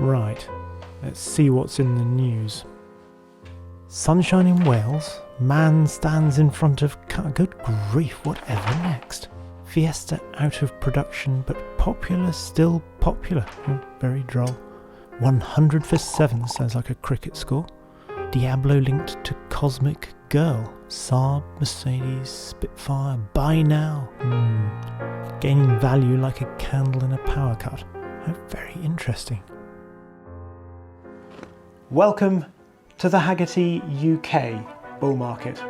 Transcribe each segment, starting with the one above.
Right, let's see what's in the news. Sunshine in Wales, man stands in front of car. Good grief, whatever next? Fiesta out of production, but popular still popular. Very droll. 100 for 7 sounds like a cricket score. Diablo linked to Cosmic Girl. Saab, Mercedes, Spitfire, buy now. Gaining value like a candle in a power cut. How very interesting. Welcome to the Hagerty UK bull market.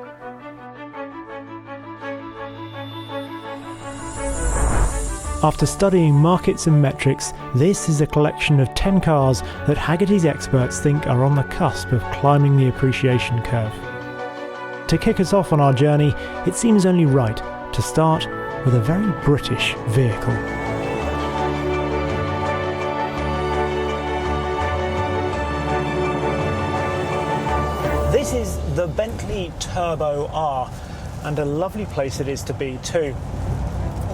After studying markets and metrics, this is a collection of 10 cars that Hagerty's experts think are on the cusp of climbing the appreciation curve. To kick us off on our journey, it seems only right to start with a very British vehicle. This is the Bentley Turbo R, and a lovely place it is to be too.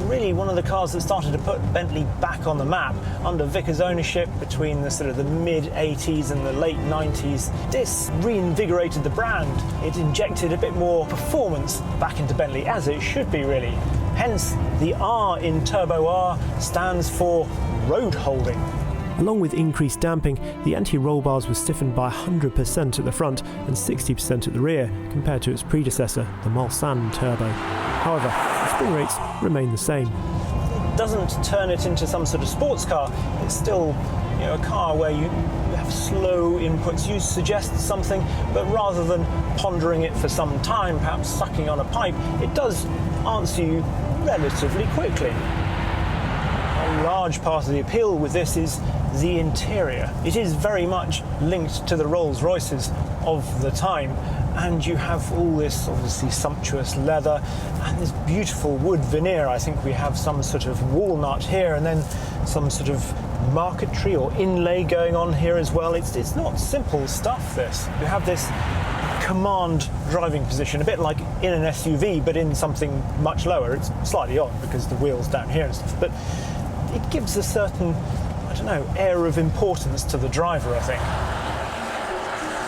Really one of the cars that started to put Bentley back on the map under Vickers ownership between the sort of the mid-80s and the late 90s. This reinvigorated the brand. It injected a bit more performance back into Bentley, as it should be really. Hence, the R in Turbo R stands for road holding. Along with increased damping, the anti-roll bars were stiffened by 100% at the front and 60% at the rear, compared to its predecessor, the Mulsanne Turbo. However, the spring rates remain the same. It doesn't turn it into some sort of sports car. It's still, a car where you have slow inputs. You suggest something, but rather than pondering it for some time, perhaps sucking on a pipe, it does answer you relatively quickly. A large part of the appeal with this is the interior. It is very much linked to the Rolls-Royces of the time, and you have all this obviously sumptuous leather and this beautiful wood veneer. I think we have some sort of walnut here and then some sort of marquetry or inlay going on here as well. It's not simple stuff, this. You have this command driving position, a bit like in an SUV, but in something much lower. It's slightly odd because the wheel's down here and stuff, but it gives a certain, air of importance to the driver, I think.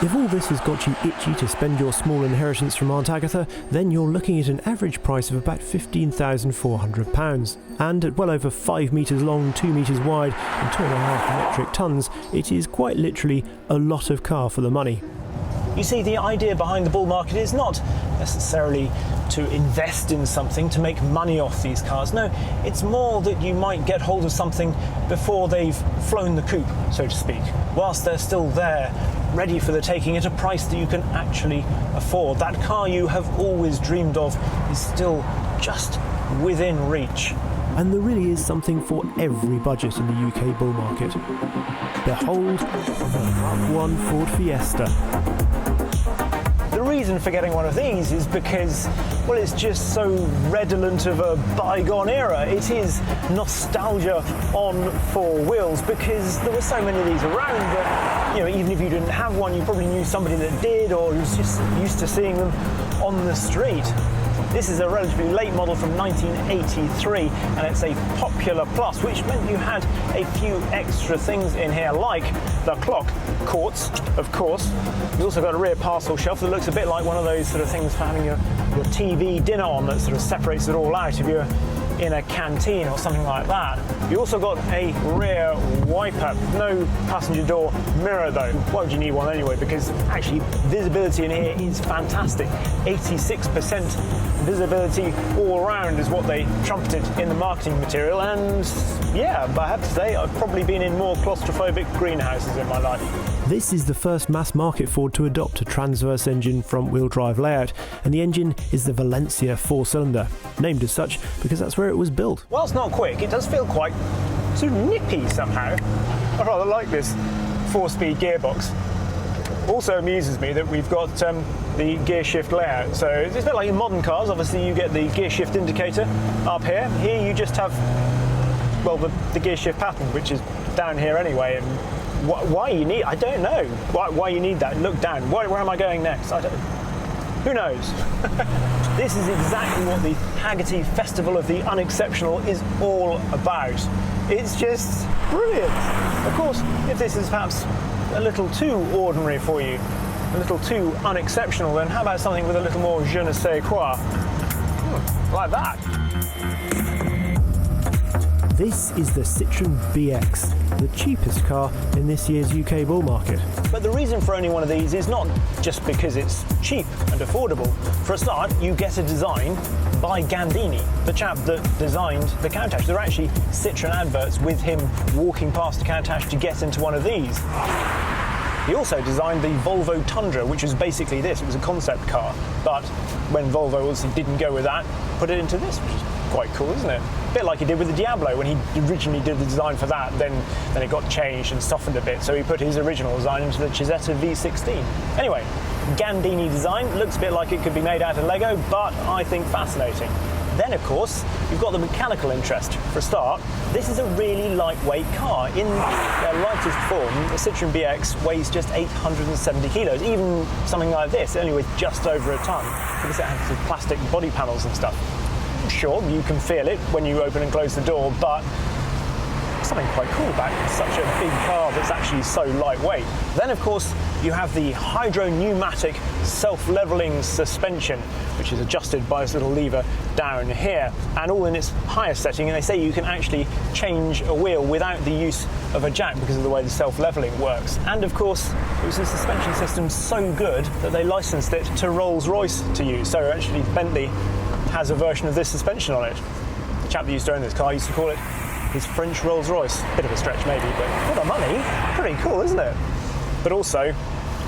If all this has got you itchy to spend your small inheritance from Aunt Agatha, then you're looking at an average price of about £15,400. And at well over 5 metres long, 2 metres wide and 2.5 metric tonnes, it is quite literally a lot of car for the money. You see, the idea behind the bull market is not necessarily to invest in something, to make money off these cars. No, it's more that you might get hold of something before they've flown the coop, so to speak, whilst they're still there, ready for the taking at a price that you can actually afford. That car you have always dreamed of is still just within reach. And there really is something for every budget in the UK bull market. Behold the Mark 1 Ford Fiesta. The reason for getting one of these is because, well, it's just so redolent of a bygone era. It is nostalgia on four wheels, because there were so many of these around that, even if you didn't have one, you probably knew somebody that did, or was just used to seeing them on the street. This is a relatively late model from 1983, and it's a Popular Plus, which meant you had a few extra things in here, like the clock quartz, of course. You also got a rear parcel shelf that looks a bit like one of those sort of things for having your TV dinner on, that sort of separates it all out if you're in a canteen or something like that. You also got a rear wiper. No passenger door mirror though. Why would you need one anyway? Because actually visibility in here is fantastic. 86% visibility all around is what they trumpeted in the marketing material, and yeah, I have to say I've probably been in more claustrophobic greenhouses in my life. This is the first mass-market Ford to adopt a transverse engine front-wheel drive layout, and the engine is the Valencia 4-cylinder, named as such because that's where it was built. While it's not quick, it does feel quite sort of nippy somehow. I rather like this 4-speed gearbox. Also amuses me that we've got the gear shift layout. So it's a bit like in modern cars. Obviously you get the gear shift indicator up here. Here you just have, well, the gear shift pattern, which is down here anyway. And why you need, I don't know why you need that. Look down. Where am I going next? I don't. Who knows? This is exactly what the Hagerty Festival of the Unexceptional is all about. It's just brilliant. Of course, if this is perhaps a little too ordinary for you, a little too unexceptional, then how about something with a little more je ne sais quoi? Like that. This is the Citroën BX, the cheapest car in this year's UK bull market. But the reason for owning one of these is not just because it's cheap and affordable. For a start, you get a design by Gandini, the chap that designed the Countach. There are actually Citroën adverts with him walking past the Countach to get into one of these. He also designed the Volvo Tundra, which was basically this. It was a concept car, but when Volvo obviously didn't go with that, put it into this, which is quite cool, isn't it? A bit like he did with the Diablo when he originally did the design for that, then it got changed and softened a bit, so he put his original design into the Cizeta V16. Anyway, Gandini design, looks a bit like it could be made out of Lego, but I think fascinating. Then, of course, you've got the mechanical interest. For a start, this is a really lightweight car. In their lightest form, the Citroën BX weighs just 870 kilos. Even something like this, it only weighs just over a ton, because it has the plastic body panels and stuff. Sure, you can feel it when you open and close the door, but something quite cool about such a big car that's actually so lightweight. Then, of course, you have the hydro-pneumatic self-leveling suspension, which is adjusted by this little lever down here, and all in its highest setting. And they say you can actually change a wheel without the use of a jack because of the way the self-leveling works. And of course, it was a suspension system so good that they licensed it to Rolls-Royce to use. So actually, Bentley has a version of this suspension on it. The chap that used to own this car used to call it his French Rolls-Royce. Bit of a stretch maybe, but for the money, pretty cool, isn't it? But also,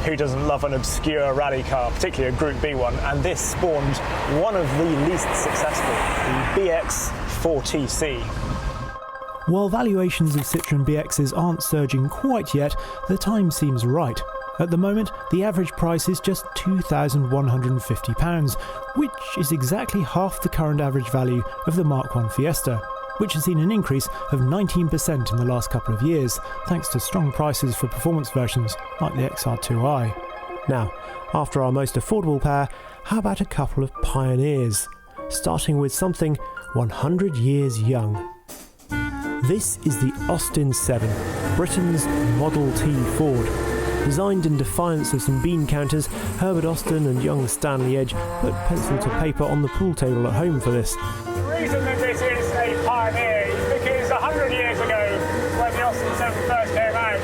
who doesn't love an obscure rally car, particularly a Group B one? And this spawned one of the least successful, the BX 4TC. While valuations of Citroën BXs aren't surging quite yet, the time seems right. At the moment, the average price is just £2,150, which is exactly half the current average value of the Mark I Fiesta, which has seen an increase of 19% in the last couple of years, thanks to strong prices for performance versions like the XR2i. Now, after our most affordable pair, how about a couple of pioneers, starting with something 100 years young. This is the Austin 7, Britain's Model T Ford. Designed in defiance of some bean counters, Herbert Austin and young Stanley Edge put pencil to paper on the pool table at home for this. The reason that this is a pioneer is because 100 years ago, when the Austin 7 first came out,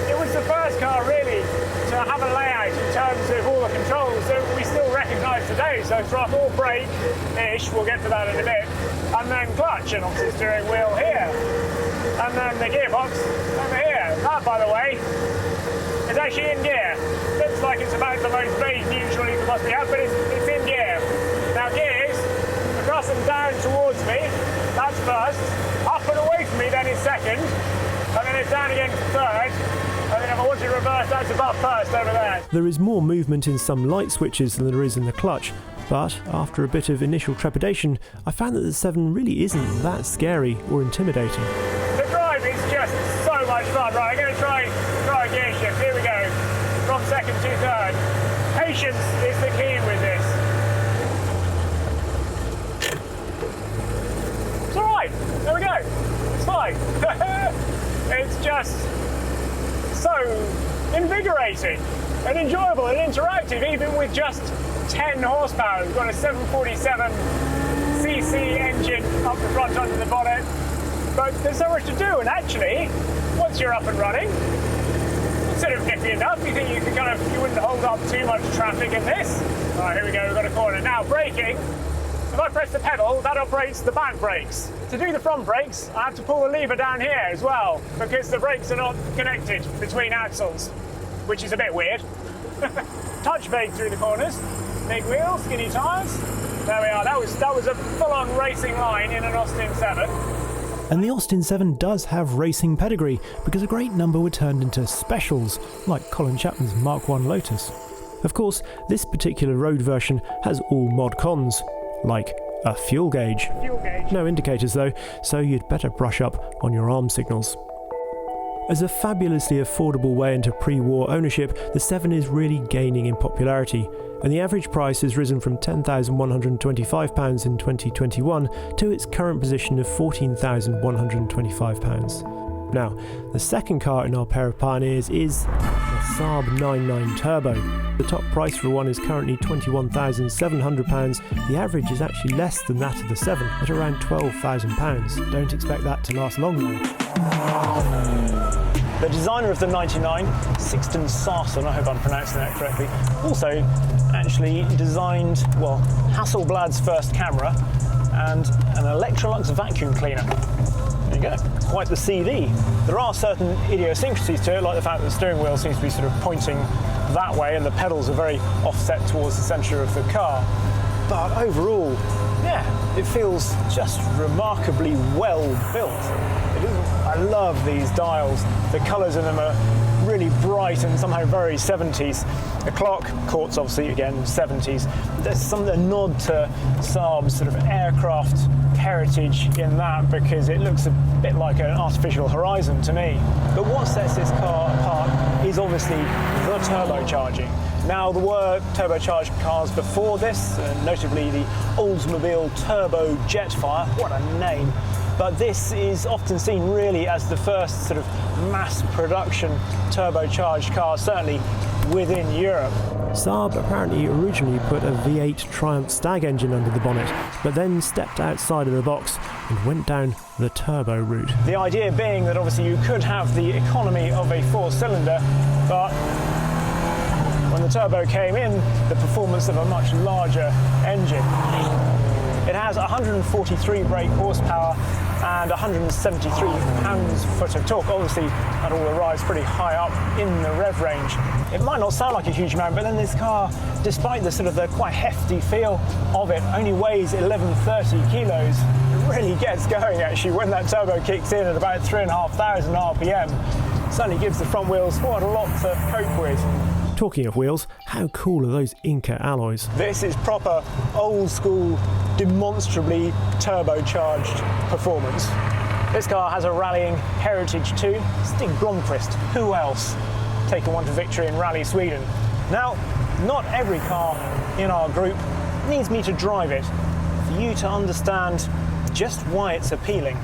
it was the first car really to have a layout in terms of all the controls that we still recognise today. So throttle, brake-ish, we'll get to that in a bit, and then clutch, and obviously steering wheel here, and then the gearbox over here. That, by the way, is actually in gear. Looks like it's about the most vague neutral you can possibly have, but it's in gear. Now gears, across and down towards me, that's first. Up and away from me, then is second. And then it's down again for third. And then if I want to reverse, that's above first over there. There is more movement in some light switches than there is in the clutch, but after a bit of initial trepidation, I found that the 7 really isn't that scary or intimidating. The drive is just so much fun. Right, I'm going to try a gear shift. Here we go. From second to third. Patience is the key with this. It's alright. There we go. It's fine. It's just so invigorating and enjoyable and interactive, even with just 10 horsepower. We've got a 747cc engine up the front under the bonnet. But there's so much to do, and actually, once you're up and running, it's sort of nippy enough. You think you wouldn't hold up too much traffic in this. All right, here we go, we've got a corner. Now, braking. If I press the pedal, that operates the back brakes. To do the front brakes, I have to pull the lever down here as well, because the brakes are not connected between axles, which is a bit weird. Touch brake through the corners. Big wheels, skinny tyres. There we are. That was a full-on racing line in an Austin 7. And the Austin 7 does have racing pedigree, because a great number were turned into specials, like Colin Chapman's Mark I Lotus. Of course, this particular road version has all mod cons, like a fuel gauge. No indicators though, so you'd better brush up on your arm signals. As a fabulously affordable way into pre-war ownership, the 7 is really gaining in popularity, and the average price has risen from £10,125 in 2021 to its current position of £14,125. Now, the second car in our pair of pioneers is the Saab 99 Turbo. The top price for one is currently £21,700. The average is actually less than that of the 7, at around £12,000. Don't expect that to last long though. The designer of the 99, Sixten Sarsson, I hope I'm pronouncing that correctly, also actually designed, well, Hasselblad's first camera and an Electrolux vacuum cleaner. There you go, quite the CV. There are certain idiosyncrasies to it, like the fact that the steering wheel seems to be sort of pointing that way and the pedals are very offset towards the centre of the car. But overall, yeah, it feels just remarkably well built. I love these dials. The colours in them are really bright and somehow very 70s. The clock, Quartz obviously again 70s. There's a nod to Saab's sort of aircraft heritage in that, because it looks a bit like an artificial horizon to me. But what sets this car apart is obviously the turbocharging. Now, there were turbocharged cars before this, notably the Oldsmobile Turbo Jetfire. What a name. But this is often seen really as the first sort of mass production turbocharged car, certainly within Europe. Saab apparently originally put a V8 Triumph Stag engine under the bonnet, but then stepped outside of the box and went down the turbo route. The idea being that obviously you could have the economy of a 4-cylinder, but when the turbo came in, the performance of a much larger engine. It has 143 brake horsepower and 173 pounds-foot of torque. Obviously, that all arrives pretty high up in the rev range. It might not sound like a huge amount, but then this car, despite the quite hefty feel of it, only weighs 1130 kilos. It really gets going, actually, when that turbo kicks in at about 3,500 RPM. It certainly gives the front wheels quite a lot to cope with. Talking of wheels, how cool are those Inca alloys? This is proper old-school, demonstrably turbocharged performance. This car has a rallying heritage too. Stig Blomqvist, who else? Taken one to victory in Rally Sweden. Now, not every car in our group needs me to drive it for you to understand just why it's appealing.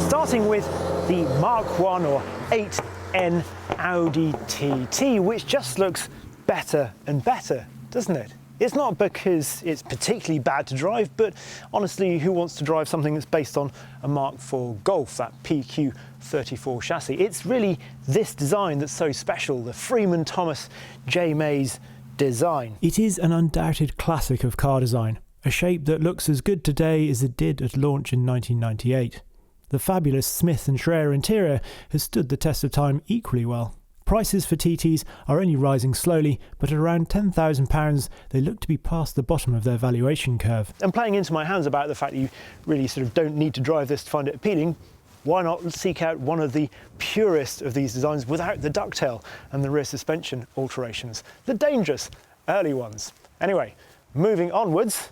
Starting with the Mark 1 or 8N Audi TT, which just looks better and better, doesn't it? It's not because it's particularly bad to drive, but honestly, who wants to drive something that's based on a Mark IV Golf, that PQ34 chassis? It's really this design that's so special, the Freeman Thomas J. Mays design. It is an undoubted classic of car design, a shape that looks as good today as it did at launch in 1998. The fabulous Smith & Schreier interior has stood the test of time equally well. Prices for TTs are only rising slowly, but at around £10,000 they look to be past the bottom of their valuation curve. And playing into my hands about the fact that you really sort of don't need to drive this to find it appealing, why not seek out one of the purest of these designs without the ducktail and the rear suspension alterations, the dangerous early ones. Anyway, moving onwards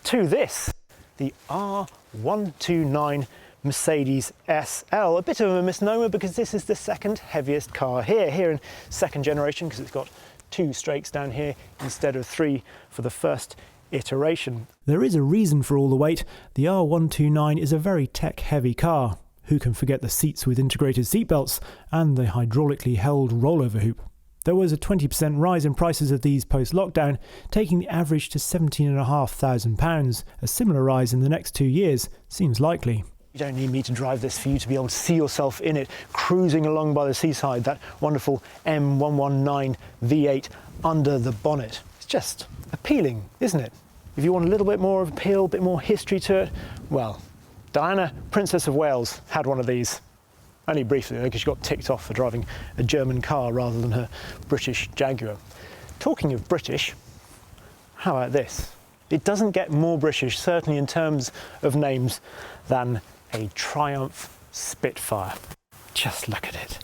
to this, the R129 Mercedes SL. A bit of a misnomer because this is the second heaviest car here in second generation, because it's got 2 strakes down here instead of 3 for the first iteration. There is a reason for all the weight. The R129 is a very tech-heavy car. Who can forget the seats with integrated seatbelts and the hydraulically held rollover hoop? There was a 20% rise in prices of these post-lockdown, taking the average to £17,500. A similar rise in the next 2 years seems likely. You don't need me to drive this for you to be able to see yourself in it, cruising along by the seaside, that wonderful M119 V8 under the bonnet. It's just appealing, isn't it? If you want a little bit more of appeal, a bit more history to it, well, Diana, Princess of Wales, had one of these. Only briefly, because she got ticked off for driving a German car rather than her British Jaguar. Talking of British, how about this? It doesn't get more British, certainly in terms of names, than a Triumph Spitfire. Just look at it.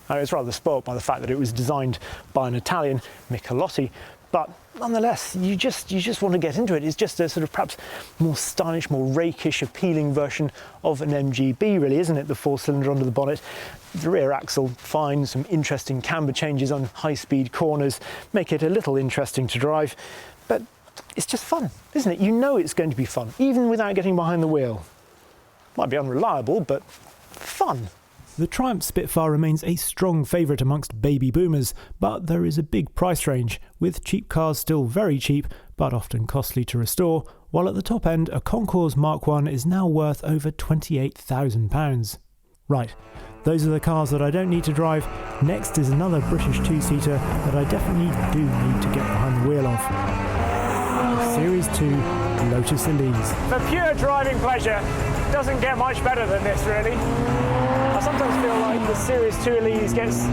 I was rather spoilt by the fact that it was designed by an Italian, Michelotti, but nonetheless, you just want to get into it. It's just a sort of perhaps more stylish, more rakish, appealing version of an MGB, really, isn't it? The 4-cylinder under the bonnet. The rear axle, fine, some interesting camber changes on high-speed corners, make it a little interesting to drive, but it's just fun, isn't it? You know it's going to be fun, even without getting behind the wheel. Might be unreliable, but fun. The Triumph Spitfire remains a strong favourite amongst baby boomers, but there is a big price range, with cheap cars still very cheap, but often costly to restore, while at the top end a Concours Mark I is now worth over £28,000. Right, those are the cars that I don't need to drive. Next is another British two-seater that I definitely do need to get behind the wheel of. Series 2 Lotus Elise. For pure driving pleasure, doesn't get much better than this, really. I sometimes feel like the Series 2 Elise gets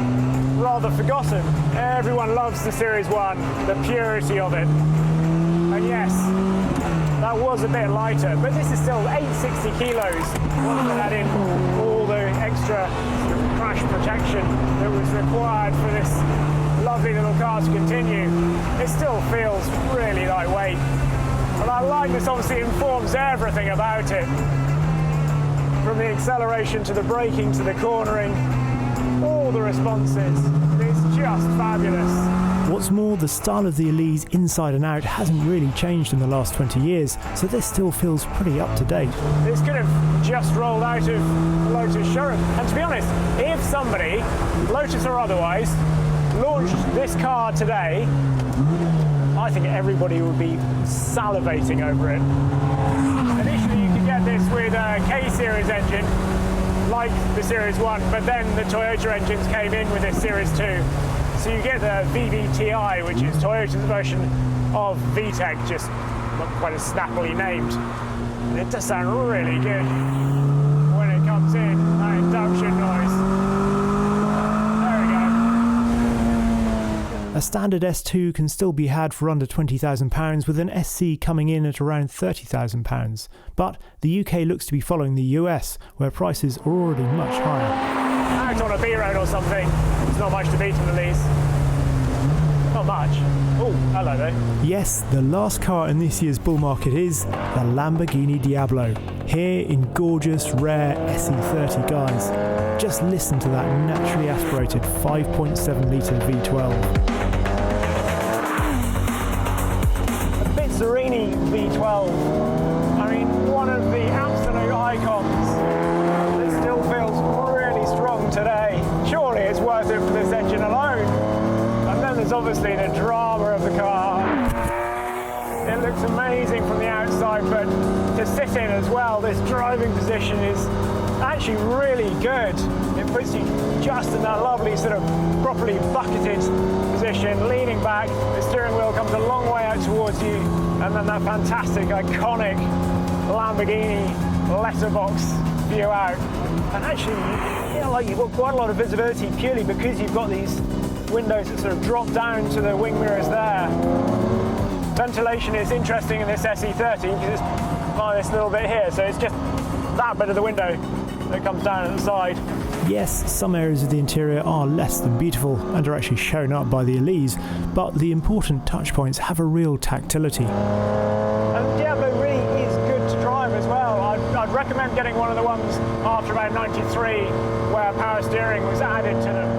rather forgotten. Everyone loves the Series 1, the purity of it. And yes, that was a bit lighter, but this is still 860 kilos. Once you add in all the extra sort of crash protection that was required for this lovely little car to continue, it still feels really lightweight. And I like this, obviously informs everything about it. From the acceleration to the braking to the cornering, all the responses, it's just fabulous. What's more, the style of the Elise inside and out hasn't really changed in the last 20 years, so this still feels pretty up to date. This could have just rolled out of the Lotus showroom. And to be honest, if somebody, Lotus or otherwise, launched this car today, I think everybody would be salivating over it. Initially you could get this with a K-Series engine, like the Series 1, but then the Toyota engines came in with this Series 2. So you get the VVTi, which is Toyota's version of VTEC, just not quite as snappily named. And it does sound really good when it comes in, that induction noise. A standard S2 can still be had for under £20,000, with an SC coming in at around £30,000. But the UK looks to be following the US, where prices are already much higher. Out on a B road or something, there's not much to beat in the lease. Not much. Oh, hello there. Yes, the last car in this year's bull market is the Lamborghini Diablo, here in gorgeous, rare SE30 guise. Just listen to that naturally aspirated 5.7 litre V12. A Bizzarini V12. I mean, one of the absolute icons. This still feels really strong today. Surely it's worth it for this engine alone. And then there's obviously the drama of the car. It looks amazing from the outside, but to sit in as well, this driving position is actually really good. It puts you just in that lovely sort of properly bucketed position, leaning back. The steering wheel comes a long way out towards you, and then that fantastic, iconic Lamborghini letterbox view out. And actually, like you've got quite a lot of visibility purely because you've got these windows that sort of drop down to the wing mirrors there. Ventilation is interesting in this SE30 because it's by this little bit here, so it's just that bit of the window that comes down at the side. Yes, some areas of the interior are less than beautiful and are actually shown up by the Elise, but the important touch points have a real tactility. And Diablo really is good to drive as well. I'd recommend getting one of the ones after about 93 where power steering was added to them.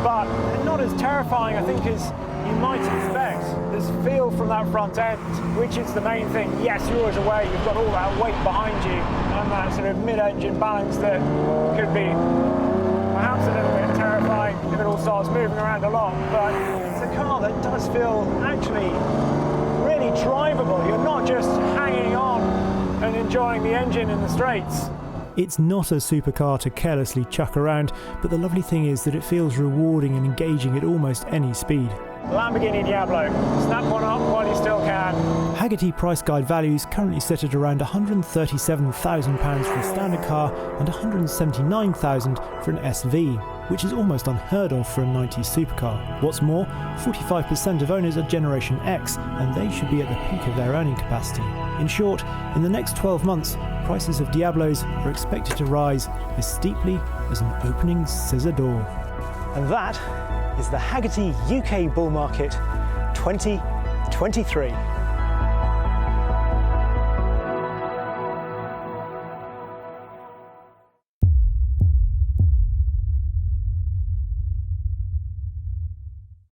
But they're not as terrifying, I think, as you might expect. There's feel from that front end, which is the main thing. Yes, you're always aware you've got all that weight behind you and that sort of mid-engine balance that could be perhaps a little bit terrifying if it all starts moving around a lot. But it's a car that does feel actually really drivable. You're not just hanging on and enjoying the engine in the straights. It's not a supercar to carelessly chuck around, but the lovely thing is that it feels rewarding and engaging at almost any speed. Lamborghini Diablo. Snap one up while you still can. Hagerty price guide values currently sit at around £137,000 for a standard car and £179,000 for an SV, which is almost unheard of for a 90s supercar. What's more, 45% of owners are Generation X, and they should be at the peak of their earning capacity. In short, in the next 12 months, prices of Diablos are expected to rise as steeply as an opening scissor door. And that is the Hagerty UK bull market 2018. 23.